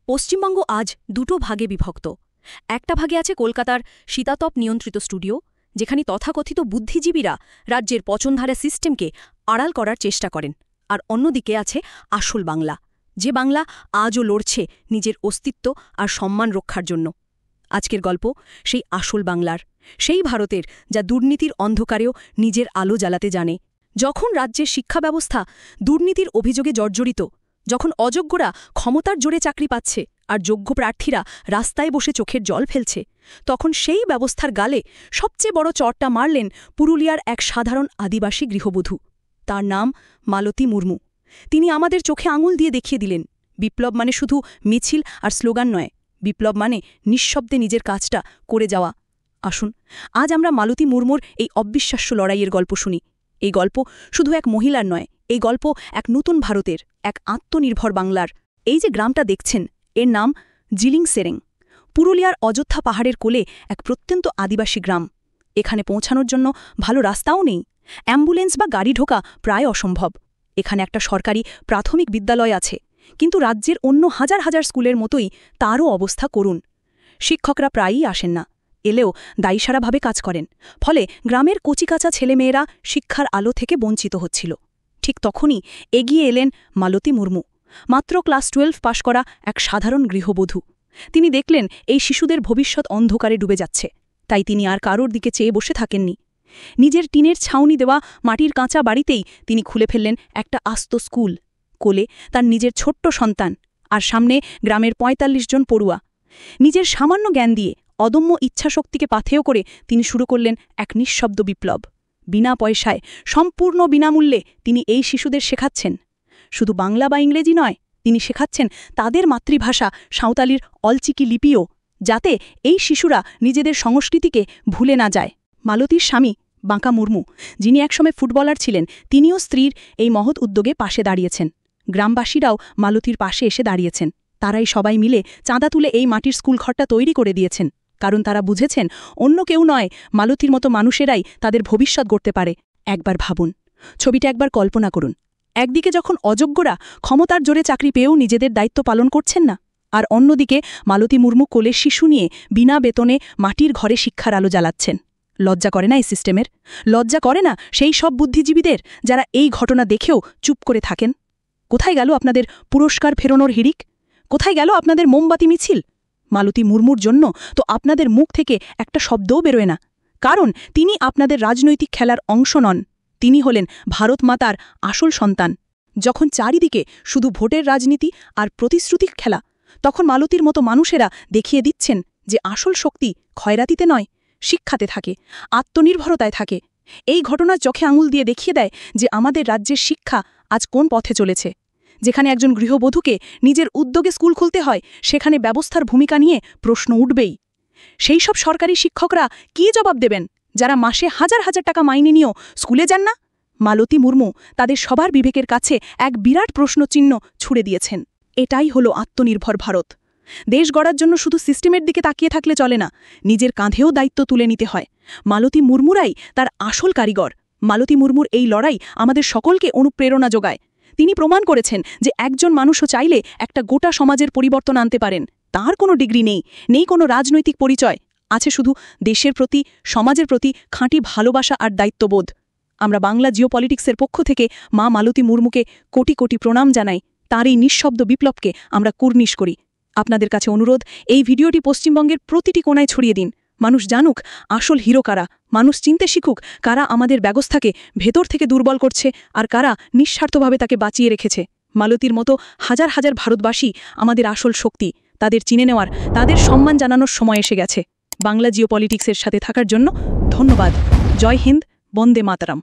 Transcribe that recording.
পশ্চিমবঙ্গ আজ দুটো ভাগে বিভক্ত। একটা ভাগে আছে কলকাতার শীতাতপ নিয়ন্ত্রিত স্টুডিও, যেখানে তথাকথিত বুদ্ধিজীবীরা রাজ্যের পচনধারা সিস্টেমকে আড়াল করার চেষ্টা করেন, আর অন্যদিকে আছে আসল বাংলা, যে বাংলা আজও লড়ছে নিজের অস্তিত্ব আর সম্মান রক্ষার জন্য। আজকের গল্প সেই আসল বাংলার, সেই ভারতের যা দুর্নীতির অন্ধকারেও নিজের আলো জ্বালাতে জানে। যখন রাজ্যের শিক্ষা ব্যবস্থা দুর্নীতির অভিযোগে জর্জরিত, যখন অযোগ্যরা ক্ষমতার জোরে চাকরি পাচ্ছে আর যোগ্য প্রার্থীরা রাস্তায় বসে চোখের জল ফেলছে, তখন সেই ব্যবস্থার গালে সবচেয়ে বড় চড়টা মারলেন পুরুলিয়ার এক সাধারণ আদিবাসী গৃহবধূ। তার নাম মালতী মুর্মু। তিনি আমাদের চোখে আঙুল দিয়ে দেখিয়ে দিলেন, বিপ্লব মানে শুধু মিছিল আর স্লোগান নয়, বিপ্লব মানে নিঃশব্দে নিজের কাজটা করে যাওয়া। আসুন, আজ আমরা মালতী মুর্মুর এই অবিশ্বাস্য লড়াইয়ের গল্প শুনি। এই গল্প শুধু এক মহিলার নয়, এই গল্প এক নতুন ভারতের, এক আত্মনির্ভর বাংলার। এই যে গ্রামটা দেখছেন, এর নাম জিলিং সেরেং। পুরুলিয়ার অযোধ্যা পাহাড়ের কোলে এক প্রত্যন্ত আদিবাসী গ্রাম। এখানে পৌঁছানোর জন্য ভালো রাস্তাও নেই, অ্যাম্বুলেন্স বা গাড়ি ঢোকা প্রায় অসম্ভব। এখানে একটা সরকারি প্রাথমিক বিদ্যালয় আছে, কিন্তু রাজ্যের অন্য হাজার হাজার স্কুলের মতোই তারও অবস্থা করুণ। শিক্ষকরা প্রায়ই আসেন না, এলেও দায়সারাভাবে কাজ করেন, ফলে গ্রামের কচিকাঁচা ছেলেমেয়েরা শিক্ষার আলো থেকে বঞ্চিত হচ্ছিল। ঠিক তখনই এগিয়ে এলেন মালতী মুর্মু, মাত্র ক্লাস 12 পাশ করা এক সাধারণ গৃহবধূ। তিনি দেখলেন এই শিশুদের ভবিষ্যৎ অন্ধকারে ডুবে যাচ্ছে, তাই তিনি আর কারোর দিকে চেয়ে বসে থাকেননি। নিজের টিনের ছাউনি দেওয়া মাটির কাঁচা বাড়িতেই তিনি খুলে ফেললেন একটা আস্ত স্কুল। কোলে তার নিজের ছোট্ট সন্তান, আর সামনে গ্রামের ৪৫ জন পড়ুয়া। নিজের সামান্য জ্ঞান দিয়ে, অদম্য ইচ্ছাশক্তিকে পাথেয় করে তিনি শুরু করলেন এক নিঃশব্দ বিপ্লব। বিনা পয়সায়, সম্পূর্ণ বিনামূল্যে তিনি এই শিশুদের শেখাচ্ছেন। শুধু বাংলা বা ইংরেজি নয়, তিনি শেখাচ্ছেন তাদের মাতৃভাষা সাঁওতালির অলচিকি লিপিও, যাতে এই শিশুরা নিজেদের সংস্কৃতিকে ভুলে না যায়। মালতীর স্বামী বাঁকা মুর্মু, যিনি একসময় ফুটবলার ছিলেন, তিনিও স্ত্রীর এই মহৎ উদ্যোগে পাশে দাঁড়িয়েছেন। গ্রামবাসীরাও মালতীর পাশে এসে দাঁড়িয়েছেন। তারাই সবাই মিলে চাঁদা তুলে এই মাটির স্কুলঘরটা তৈরি করে দিয়েছেন, কারণ তারা বুঝেছেন অন্য কেউ নয়, মালতীর মতো মানুষেরাই তাদের ভবিষ্যৎ গড়তে পারে। একবার ভাবুন, ছবিটা একবার কল্পনা করুন। একদিকে যখন অযোগ্যরা ক্ষমতার জোরে চাকরি পেয়েও নিজেদের দায়িত্ব পালন করছেন না, আর অন্যদিকে মালতী মুর্মু কোলে শিশু নিয়ে বিনা বেতনে মাটির ঘরে শিক্ষার আলো জ্বালাচ্ছেন। লজ্জা করে না এই সিস্টেমের? লজ্জা করে না সেই সব বুদ্ধিজীবীদের যারা এই ঘটনা দেখেও চুপ করে থাকেন? কোথায় গেল আপনাদের পুরস্কার ফেরানোর হিড়িক? কোথায় গেল আপনাদের মোমবাতি মিছিল? মালতী মুর্মুর জন্য তো আপনাদের মুখ থেকে একটা শব্দও বেরোয় না, কারণ তিনি আপনাদের রাজনৈতিক খেলার অংশ নন। তিনি হলেন ভারত মাতার আসল সন্তান। যখন চারিদিকে শুধু ভোটের রাজনীতি আর প্রতিশ্রুতির খেলা, তখন মালতীর মতো মানুষেরা দেখিয়ে দিচ্ছেন যে আসল শক্তি খয়রাতিতে নয়, শিক্ষাতে থাকে, আত্মনির্ভরতায় থাকে। এই ঘটনার চোখে আঙুল দিয়ে দেখিয়ে দেয় যে আমাদের রাজ্যের শিক্ষা আজ কোন পথে চলেছে। যেখানে একজন গৃহবধূকে নিজের উদ্যোগে স্কুল খুলতে হয়, সেখানে ব্যবস্থার ভূমিকা নিয়ে প্রশ্ন উঠবেই। সেই সব সরকারি শিক্ষকরা কী জবাব দেবেন যারা মাসে হাজার হাজার টাকা মাইনে নিয়েও স্কুলে যান না? মালতী মুর্মু তাদের সবার বিবেকের কাছে এক বিরাট প্রশ্নচিহ্ন ছুড়ে দিয়েছেন। এটাই হলো আত্মনির্ভর ভারত। দেশ গড়ার জন্য শুধু সিস্টেমের দিকে তাকিয়ে থাকলে চলে না, নিজের কাঁধেও দায়িত্ব তুলে নিতে হয়। মালতী মুর্মুরাই তার আসল কারিগর। মালতী মুর্মুর এই লড়াই আমাদের সকলকে অনুপ্রেরণা যোগায়। তিনি প্রমাণ করেছেন যে একজন মানুষও চাইলে একটা গোটা সমাজের পরিবর্তন আনতে পারেন। তার কোনো ডিগ্রি নেই, নেই কোনো রাজনৈতিক পরিচয়, আছে শুধু দেশের প্রতি, সমাজের প্রতি খাঁটি ভালোবাসা আর দায়িত্ববোধ। আমরা বাংলা জিওপলিটিক্সের পক্ষ থেকে মা মালতী মুর্মুকে কোটি কোটি প্রণাম জানাই। তার এই নিঃশব্দ বিপ্লবকে আমরা কুর্নিশ করি। আপনাদের কাছে অনুরোধ, এই ভিডিওটি পশ্চিমবঙ্গের প্রতিটি কোণায় ছড়িয়ে দিন। মানুষ জানুক আসল হিরো কারা, মানুষ চিনতে শিখুক কারা আমাদের ব্যবস্থাকে ভেতর থেকে দুর্বল করছে আর কারা নিঃস্বার্থভাবে তাকে বাঁচিয়ে রেখেছে। মালতীর মতো হাজার হাজার ভারতবাসী আমাদের আসল শক্তি। তাদের চিনে নেওয়ার, তাদের সম্মান জানানোর সময় এসে গেছে। বাংলা জিওপলিটিক্সের সাথে থাকার জন্য ধন্যবাদ। জয় হিন্দ, বন্দে মাতরম।